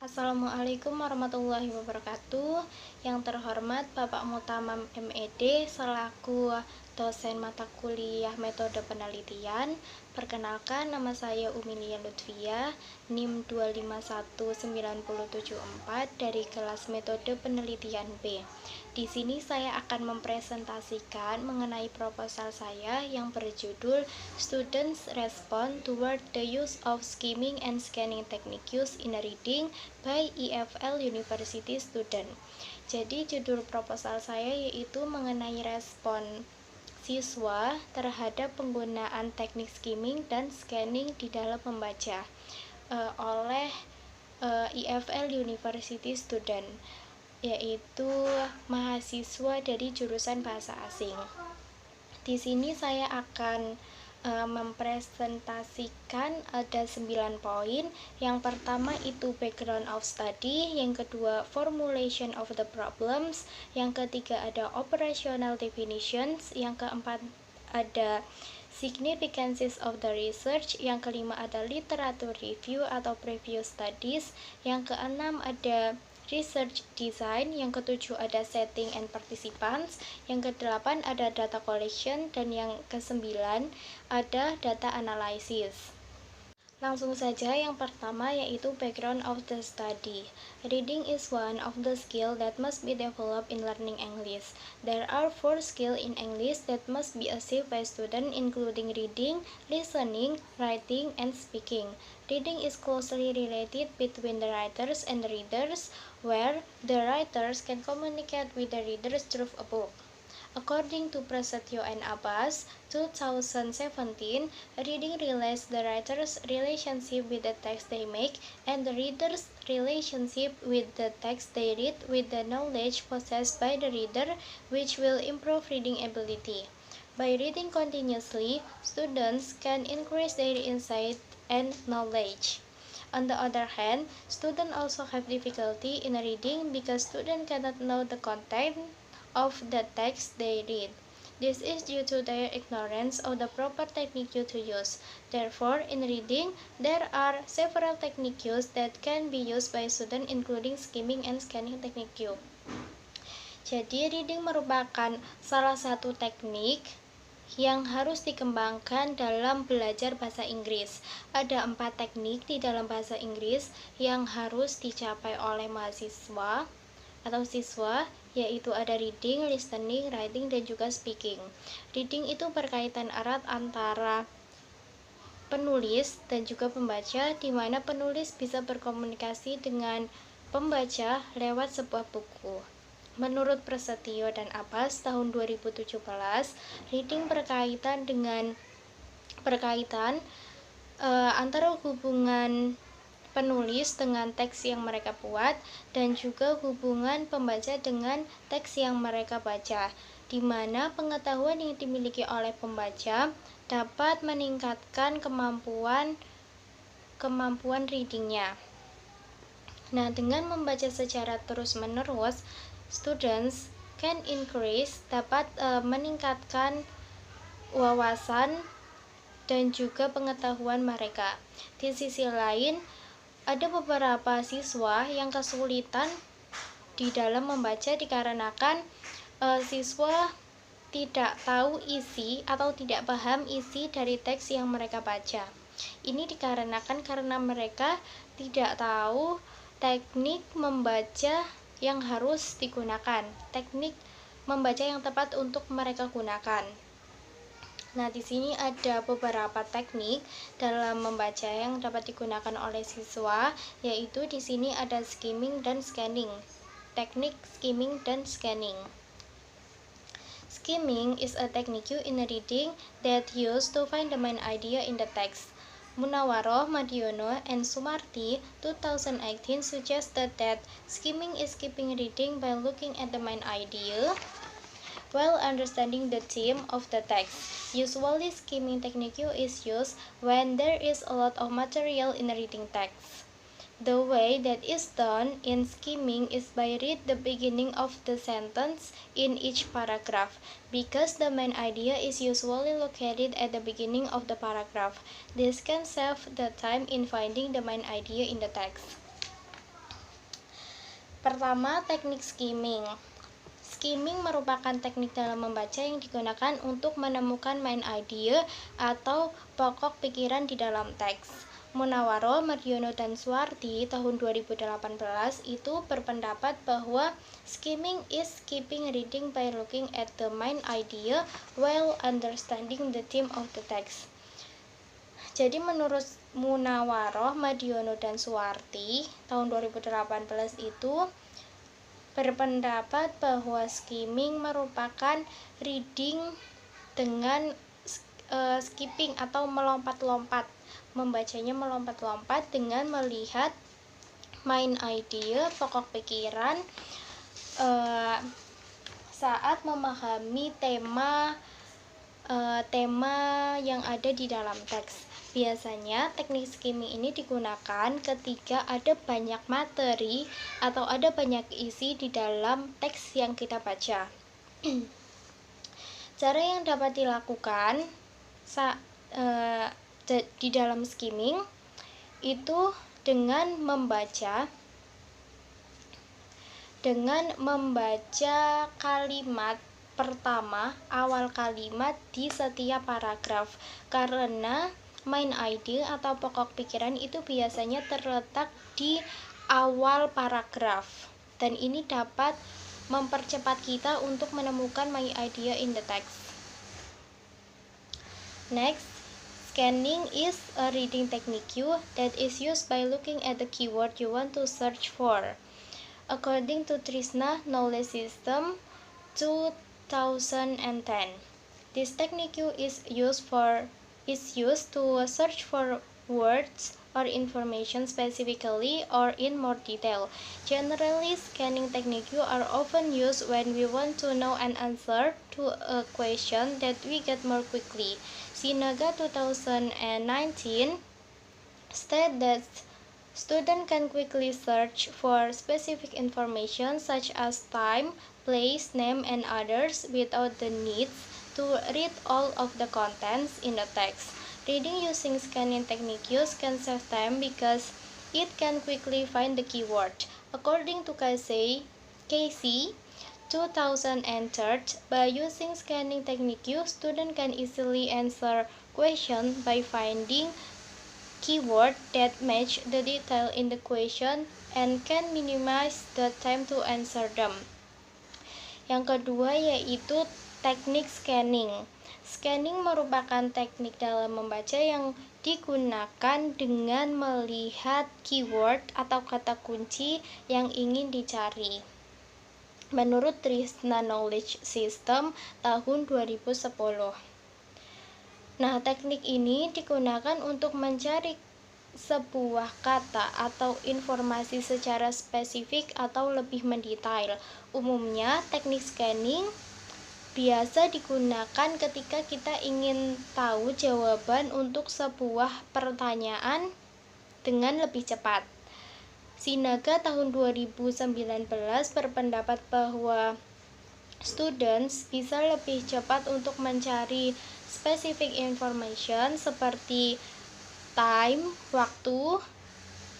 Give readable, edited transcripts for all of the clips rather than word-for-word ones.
Assalamualaikum warahmatullahi wabarakatuh. Yang terhormat Bapak Mutamam MED selaku dosen mata kuliah metode penelitian. Perkenalkan, nama saya Umilia Lutfia, NIM 251974 dari kelas metode penelitian B. Di sini saya akan mempresentasikan mengenai proposal saya yang berjudul Students Respond Toward the Use of Skimming and Scanning Techniques in Reading by EFL University Student. Jadi judul proposal saya yaitu mengenai respon siswa terhadap penggunaan teknik skimming dan scanning di dalam membaca oleh EFL University Student, yaitu mahasiswa dari jurusan bahasa asing. Di sini saya akan mempresentasikan ada 9 poin. Yang pertama itu background of study, yang kedua formulation of the problems, yang ketiga ada operational definitions, yang keempat ada significances of the research, yang kelima ada literature review atau preview studies, yang keenam ada research design, yang ketujuh ada setting and participants, yang kedelapan ada data collection, dan yang kesembilan ada data analysis. Langsung saja, yang pertama yaitu background of the study. Reading is one of the skills that must be developed in learning English. There are 4 skills in English that must be achieved by students, including reading, listening, writing, and speaking. Reading is closely related between the writers and the readers, where the writers can communicate with the readers through a book. According to Prasetyo and Abbas, 2017, reading relates the writer's relationship with the text they make and the reader's relationship with the text they read with the knowledge possessed by the reader, which will improve reading ability. By reading continuously, students can increase their insight and knowledge. On the other hand, students also have difficulty in reading because students cannot know the content of the text they read. This is due to their ignorance of the proper technique to use. Therefore, in reading, there are several techniques that can be used by students, including skimming and scanning technique. Jadi, reading merupakan salah satu teknik yang harus dikembangkan dalam belajar bahasa Inggris. Ada 4 teknik di dalam bahasa Inggris yang harus dicapai oleh mahasiswa atau siswa, yaitu ada reading, listening, writing, dan juga speaking. Reading itu berkaitan erat antara penulis dan juga pembaca, di mana penulis bisa berkomunikasi dengan pembaca lewat sebuah buku. Menurut Prasetyo dan Abbas tahun 2017, reading berkaitan antara hubungan penulis dengan teks yang mereka buat dan juga hubungan pembaca dengan teks yang mereka baca, di mana pengetahuan yang dimiliki oleh pembaca dapat meningkatkan kemampuan readingnya. Nah, dengan membaca secara terus-menerus, students can increase dapat meningkatkan wawasan dan juga pengetahuan mereka. Di sisi lain, ada beberapa siswa yang kesulitan di dalam membaca dikarenakan siswa tidak tahu isi atau tidak paham isi dari teks yang mereka baca. Ini dikarenakan karena mereka tidak tahu teknik membaca yang harus digunakan, teknik membaca yang tepat untuk mereka gunakan. Nah, di sini ada beberapa teknik dalam membaca yang dapat digunakan oleh siswa, yaitu di sini ada skimming dan scanning. Teknik skimming dan scanning. Skimming is a technique in reading that used to find the main idea in the text. Munawaroh, Madiono, and Sumarti 2018 suggested that skimming is skipping reading by looking at the main idea while understanding the theme of the text. Usually, skimming technique is used when there is a lot of material in reading text. The way that is done in skimming is by read the beginning of the sentence in each paragraph, because the main idea is usually located at the beginning of the paragraph. This can save the time in finding the main idea in the text. Pertama, teknik skimming. Skimming merupakan teknik dalam membaca yang digunakan untuk menemukan main idea atau pokok pikiran di dalam teks. Munawaro, Mardiono, dan Suwardi tahun 2018 itu berpendapat bahwa skimming is skipping reading by looking at the main idea while understanding the theme of the text. Jadi menurut Munawaro, Mardiono, dan Suwardi tahun 2018 itu berpendapat bahwa skimming merupakan reading dengan skipping atau melompat-lompat, membacanya melompat-lompat dengan melihat main idea, pokok pikiran saat memahami tema yang ada di dalam teks. Biasanya teknik skimming ini digunakan ketika ada banyak materi atau ada banyak isi di dalam teks yang kita baca. Cara yang dapat dilakukan di dalam skimming itu dengan membaca kalimat pertama, awal kalimat di setiap paragraf, karena main idea atau pokok pikiran itu biasanya terletak di awal paragraf, dan ini dapat mempercepat kita untuk menemukan main idea in the text. Next, scanning is a reading technique that is used by looking at the keyword you want to search for. According to Trisna Knowledge System 2010, this technique is used to search for words or information specifically or in more detail. Generally, scanning techniques are often used when we want to know an answer to a question that we get more quickly. Sinaga 2019 stated that students can quickly search for specific information such as time, place, name, and others without the need to read all of the contents in the text. Reading using scanning techniques can save time because it can quickly find the keyword. According to Casey 2003, by using scanning techniques, students can easily answer questions by finding keywords that match the detail in the question and can minimize the time to answer them. Yang kedua yaitu teknik scanning. Scanning merupakan teknik dalam membaca yang digunakan dengan melihat keyword atau kata kunci yang ingin dicari. Menurut Trisna Knowledge System tahun 2010. Nah, teknik ini digunakan untuk mencari sebuah kata atau informasi secara spesifik atau lebih mendetail. Umumnya, teknik scanning biasa digunakan ketika kita ingin tahu jawaban untuk sebuah pertanyaan dengan lebih cepat. Sinaga tahun 2019 berpendapat bahwa students bisa lebih cepat untuk mencari specific information seperti time, waktu,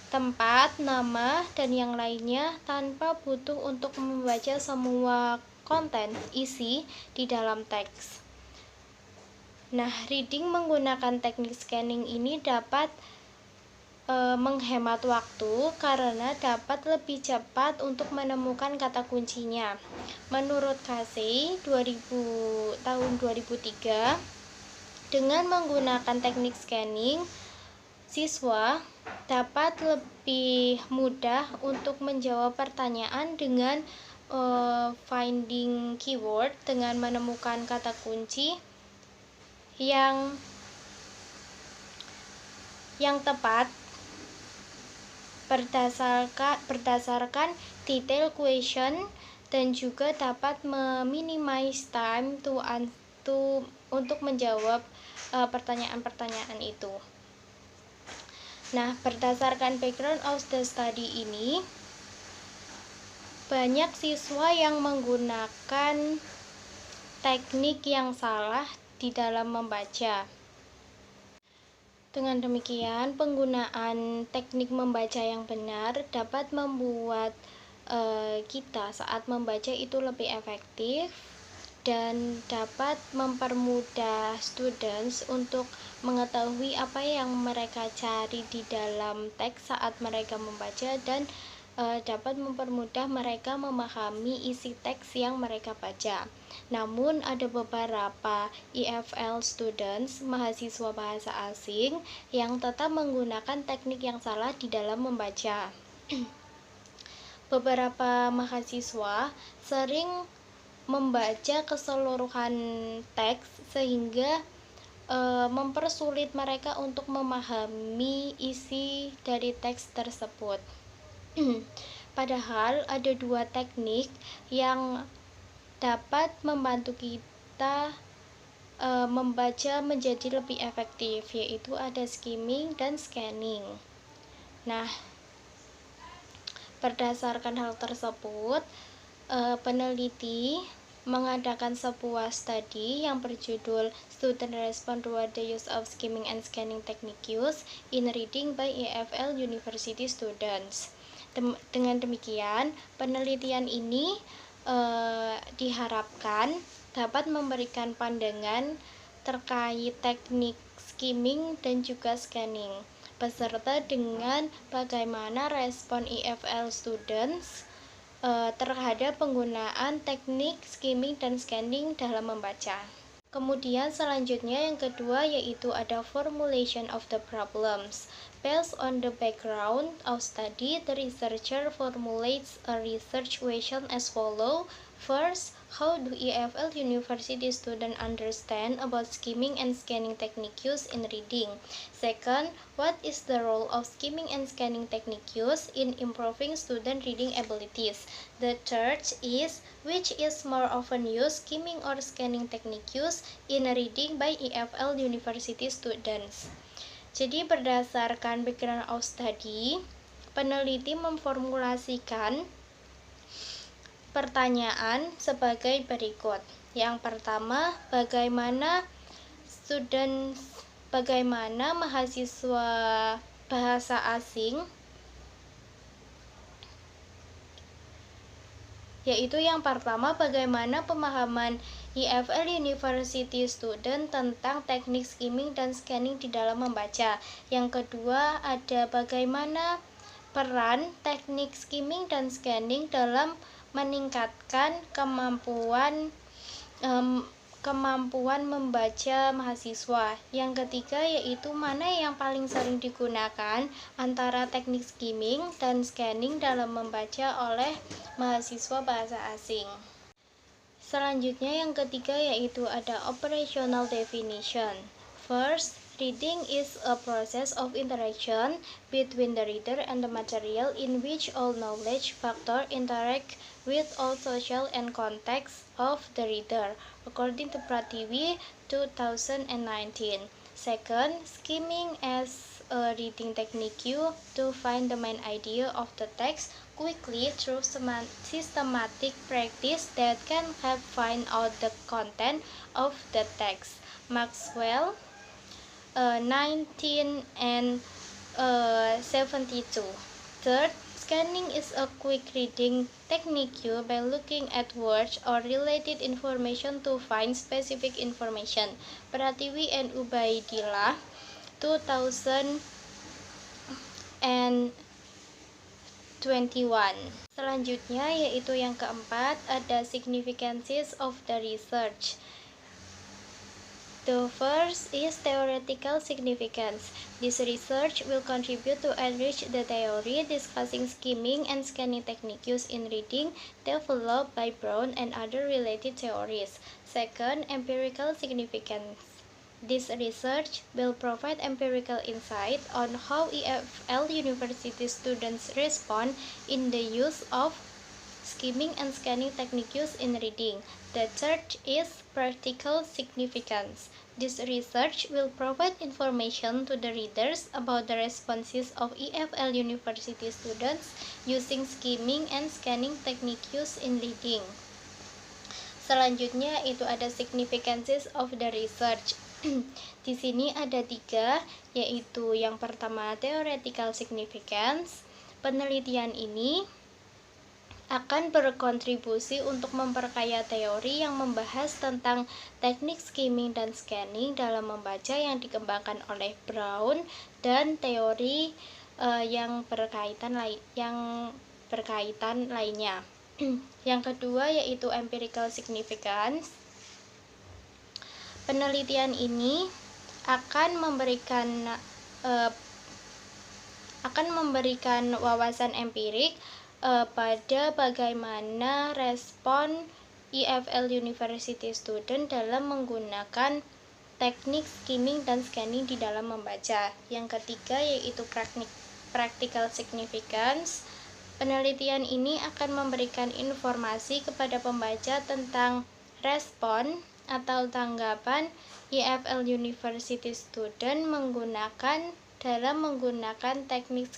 tempat, nama, dan yang lainnya tanpa butuh untuk membaca semua konten isi di dalam teks. Nah, reading menggunakan teknik scanning ini dapat menghemat waktu karena dapat lebih cepat untuk menemukan kata kuncinya. Menurut Casey tahun 2003, dengan menggunakan teknik scanning, siswa dapat lebih mudah untuk menjawab pertanyaan dengan finding keyword, dengan menemukan kata kunci yang tepat berdasarkan detail question, dan juga dapat meminimize time untuk menjawab pertanyaan-pertanyaan itu. Nah, berdasarkan background of the study ini, banyak siswa yang menggunakan teknik yang salah di dalam membaca. Dengan demikian, penggunaan teknik membaca yang benar dapat membuat kita saat membaca itu lebih efektif dan dapat mempermudah students untuk mengetahui apa yang mereka cari di dalam teks saat mereka membaca, dan dapat mempermudah mereka memahami isi teks yang mereka baca. Namun ada beberapa EFL students, mahasiswa bahasa asing, yang tetap menggunakan teknik yang salah di dalam membaca. Beberapa mahasiswa sering membaca keseluruhan teks sehingga mempersulit mereka untuk memahami isi dari teks tersebut. Padahal ada dua teknik yang dapat membantu kita membaca menjadi lebih efektif, yaitu ada skimming dan scanning. Nah, berdasarkan hal tersebut, peneliti mengadakan sebuah studi yang berjudul Student Respond Toward the Use of Skimming and Scanning Techniques in Reading by EFL University Students. Dengan demikian, penelitian ini diharapkan dapat memberikan pandangan terkait teknik skimming dan juga scanning, beserta dengan bagaimana respon EFL students terhadap penggunaan teknik skimming dan scanning dalam membaca. Kemudian selanjutnya yang kedua yaitu ada formulation of the problems. Based on the background of study, the researcher formulates a research question as follows. First, how do EFL University students understand about skimming and scanning techniques used in reading? Second, what is the role of skimming and scanning techniques used in improving student reading abilities? The third is, which is more often used, skimming or scanning techniques used in reading by EFL University students? Jadi berdasarkan background of study, peneliti memformulasikan pertanyaan sebagai berikut. Yang pertama, bagaimana mahasiswa bahasa asing, yaitu yang pertama, bagaimana pemahaman EFL University student tentang teknik skimming dan scanning di dalam membaca. Yang kedua, ada bagaimana peran teknik skimming dan scanning dalam meningkatkan kemampuan membaca mahasiswa. Yang ketiga yaitu mana yang paling sering digunakan antara teknik skimming dan scanning dalam membaca oleh mahasiswa bahasa asing. Selanjutnya yang ketiga yaitu ada operational definition. First, reading is a process of interaction between the reader and the material in which all knowledge factors interact with all social and context of the reader, according to Prativi 2019. Second, skimming as a reading technique to find the main idea of the text quickly through systematic practice that can help find out the content of the text. Maxwell 1972. Third, scanning is a quick reading technique by looking at words or related information to find specific information. Prativi and Ubaidillah 2021. Selanjutnya yaitu yang keempat ada significances of the research. The first is theoretical significance. This research will contribute to enrich the theory discussing skimming and scanning techniques used in reading developed by Brown and other related theories. Second, empirical significance. This research will provide empirical insight on how EFL University students respond in the use of skimming and scanning techniques used in reading. The third is practical significance. This research will provide information to the readers about the responses of EFL University students using skimming and scanning techniques used in reading. Selanjutnya itu ada significances of the research. Di sini ada 3, yaitu yang pertama theoretical significance. Penelitian ini akan berkontribusi untuk memperkaya teori yang membahas tentang teknik skimming dan scanning dalam membaca yang dikembangkan oleh Brown dan teori yang berkaitan lainnya. Yang kedua yaitu empirical significance. Penelitian ini akan memberikan wawasan empirik pada bagaimana respon EFL University student dalam menggunakan teknik skimming dan scanning di dalam membaca. Yang ketiga yaitu practical significance. Penelitian ini akan memberikan informasi kepada pembaca tentang respon atau tanggapan EFL University student dalam menggunakan teknik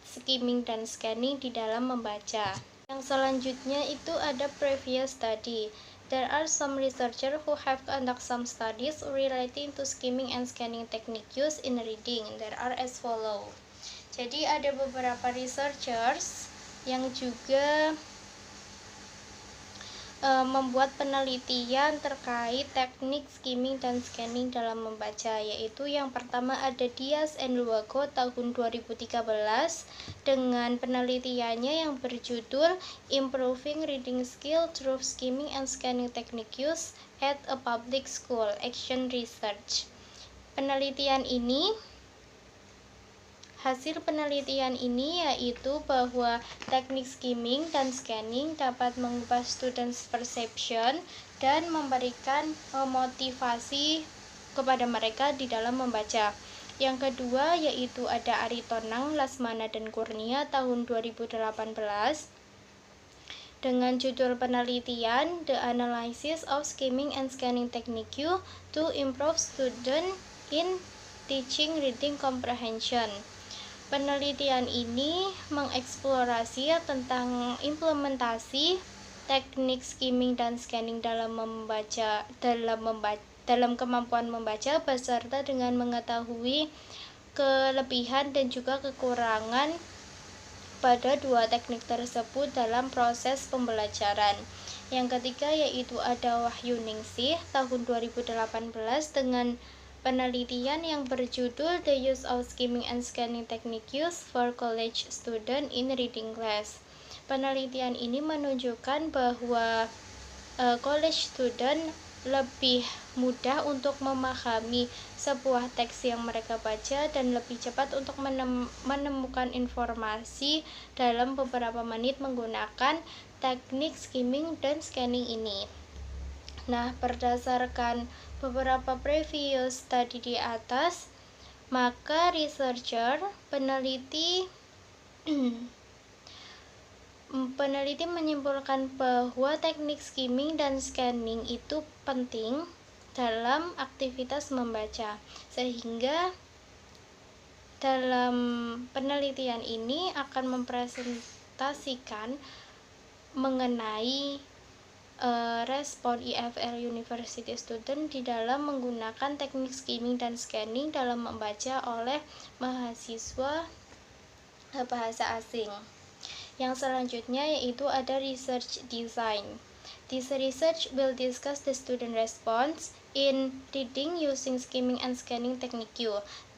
skimming dan scanning di dalam membaca. Yang selanjutnya itu ada previous study. There are some researchers who have conducted some studies relating to skimming and scanning technique used in reading. There are as follow. Jadi ada beberapa researchers yang juga membuat penelitian terkait teknik skimming dan scanning dalam membaca, yaitu yang pertama ada Diaz and Luago tahun 2013 dengan penelitiannya yang berjudul Improving Reading Skill Through Skimming and Scanning Technique Used at a Public School Action Research. Hasil penelitian ini yaitu bahwa teknik skimming dan scanning dapat mengubah students perception dan memberikan motivasi kepada mereka di dalam membaca. Yang kedua yaitu ada Aritonang, Lasmana, dan Kurnia tahun 2018 dengan judul penelitian The Analysis of Skimming and Scanning Technique to Improve Student in Teaching Reading Comprehension. Penelitian ini mengeksplorasi tentang implementasi teknik skimming dan scanning dalam kemampuan membaca beserta dengan mengetahui kelebihan dan juga kekurangan pada dua teknik tersebut dalam proses pembelajaran. Yang ketiga yaitu ada Wahyu Ningsih tahun 2018 dengan penelitian yang berjudul The Use of Skimming and Scanning Technique Used for College Student in Reading Class. Penelitian ini menunjukkan bahwa college student lebih mudah untuk memahami sebuah teks yang mereka baca dan lebih cepat untuk menemukan informasi dalam beberapa menit menggunakan teknik skimming dan scanning ini. Nah, berdasarkan beberapa previous study di atas, maka peneliti menyimpulkan bahwa teknik skimming dan scanning itu penting dalam aktivitas membaca, sehingga dalam penelitian ini akan mempresentasikan mengenai respon EFL University student di dalam menggunakan teknik skimming dan scanning dalam membaca oleh mahasiswa bahasa asing. Yang selanjutnya yaitu ada research design. This research will discuss the student response in reading using skimming and scanning technique.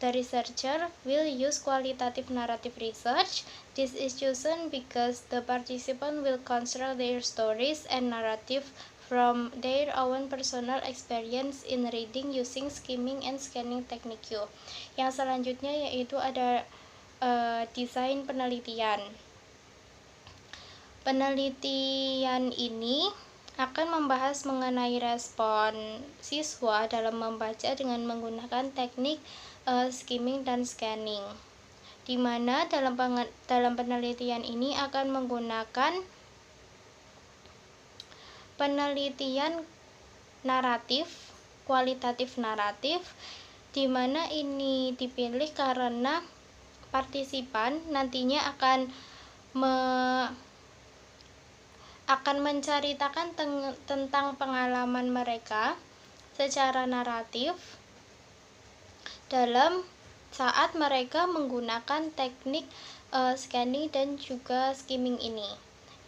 The researcher will use qualitative narrative research. This is chosen because the participant will construct their stories and narrative from their own personal experience in reading using skimming and scanning technique. Yang selanjutnya yaitu ada desain penelitian. Penelitian ini akan membahas mengenai respon siswa dalam membaca dengan menggunakan teknik skimming dan scanning, di mana dalam penelitian ini akan menggunakan penelitian naratif, kualitatif naratif, di mana ini dipilih karena partisipan nantinya akan menceritakan tentang pengalaman mereka secara naratif dalam saat mereka menggunakan teknik scanning dan juga skimming ini.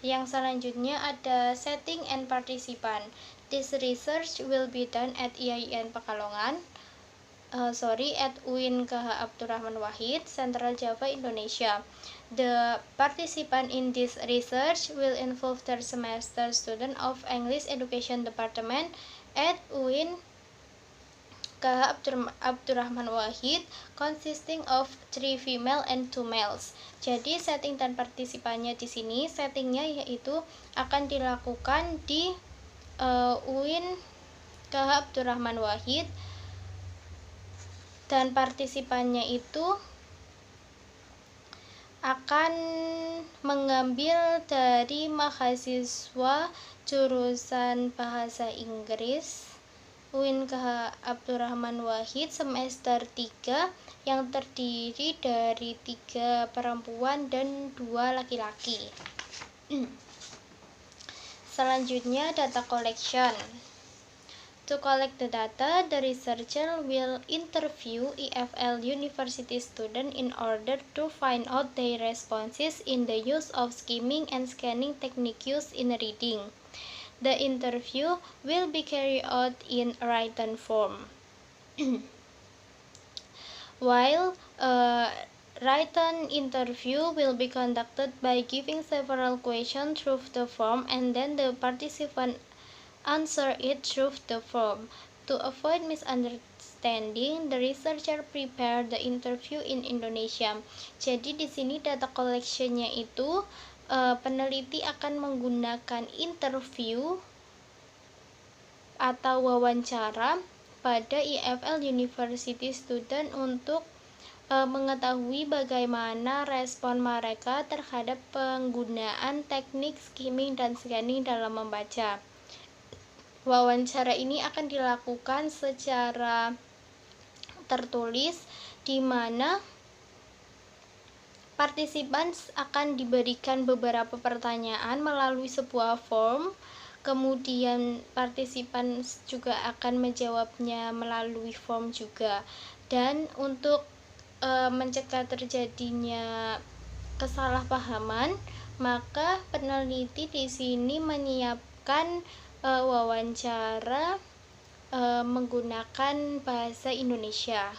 Yang selanjutnya ada setting and participant. This research will be done at IAIN Pekalongan. At UIN KH Abdurrahman Wahid, Central Java, Indonesia. The participant in this research will involve third semester student of English Education Department at UIN KH Abdurrahman Wahid, consisting of 3 female and 2 males. Jadi setting dan partisipannya di sini, settingnya yaitu akan dilakukan di UIN KH Abdurrahman Wahid, dan partisipannya itu akan mengambil dari mahasiswa jurusan Bahasa Inggris UIN KH Abdurrahman Wahid semester 3 yang terdiri dari 3 perempuan dan 2 laki-laki. Selanjutnya data collection. To collect the data, the researcher will interview EFL university students in order to find out their responses in the use of skimming and scanning techniques used in reading. The interview will be carried out in written form. While written interview will be conducted by giving several questions through the form, and then the participant answer it through the form. To avoid misunderstanding, the researcher prepared the interview in Indonesia. Jadi di sini data collection-nya itu peneliti akan menggunakan interview atau wawancara pada EFL University student untuk mengetahui bagaimana respon mereka terhadap penggunaan teknik skimming dan scanning dalam membaca. Wawancara ini akan dilakukan secara tertulis, di mana partisipan akan diberikan beberapa pertanyaan melalui sebuah form, kemudian partisipan juga akan menjawabnya melalui form juga. Dan untuk mencegah terjadinya kesalahpahaman, maka peneliti di sini menyiapkan wawancara menggunakan bahasa Indonesia.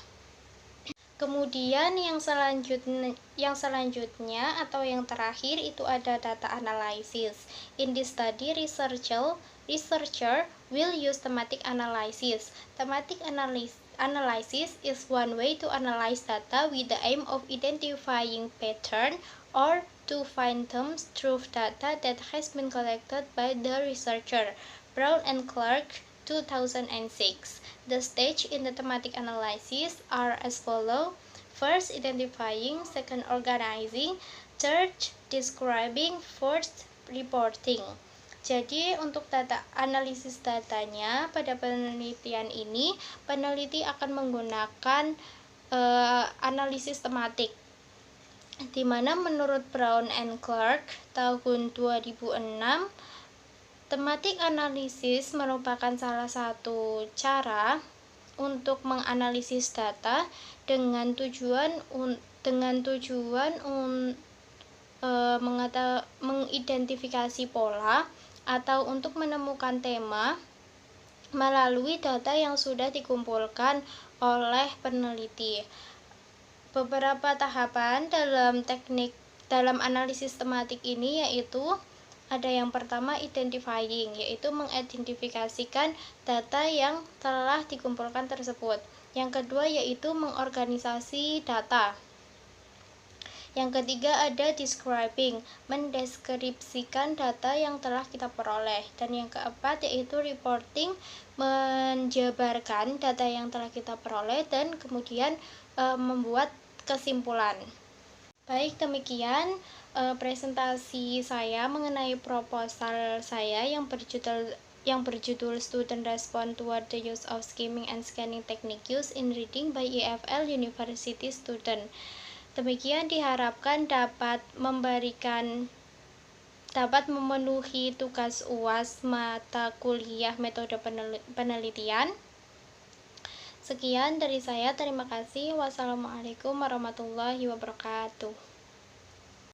Kemudian yang selanjutnya atau yang terakhir itu ada data analysis. In this study, researcher will use thematic analysis. Thematic analysis is one way to analyze data with the aim of identifying pattern or to find terms through data that has been collected by the researcher. Brown and Clark, 2006. The stage in the thematic analysis are as follows. First, identifying. Second, organizing. Third, describing. Fourth, reporting. Jadi untuk analisis datanya pada penelitian ini, peneliti akan menggunakan analisis tematik, di mana menurut Brown and Clark tahun 2006, tematik analisis merupakan salah satu cara untuk menganalisis data dengan tujuan mengidentifikasi pola atau untuk menemukan tema melalui data yang sudah dikumpulkan oleh peneliti. Beberapa tahapan dalam analisis tematik ini yaitu ada yang pertama identifying, yaitu mengidentifikasikan data yang telah dikumpulkan tersebut. Yang kedua yaitu mengorganisasi data. Yang ketiga ada describing, mendeskripsikan data yang telah kita peroleh. Dan yang keempat yaitu reporting, menjabarkan data yang telah kita peroleh dan kemudian membuat kesimpulan. Baik, demikian presentasi saya mengenai proposal saya yang berjudul Student Respond Toward the Use of Skimming and Scanning Technique Used in Reading by EFL University Student. Demikian diharapkan dapat memenuhi tugas UAS mata kuliah metode penelitian. Sekian dari saya, terima kasih. Wassalamualaikum warahmatullahi wabarakatuh.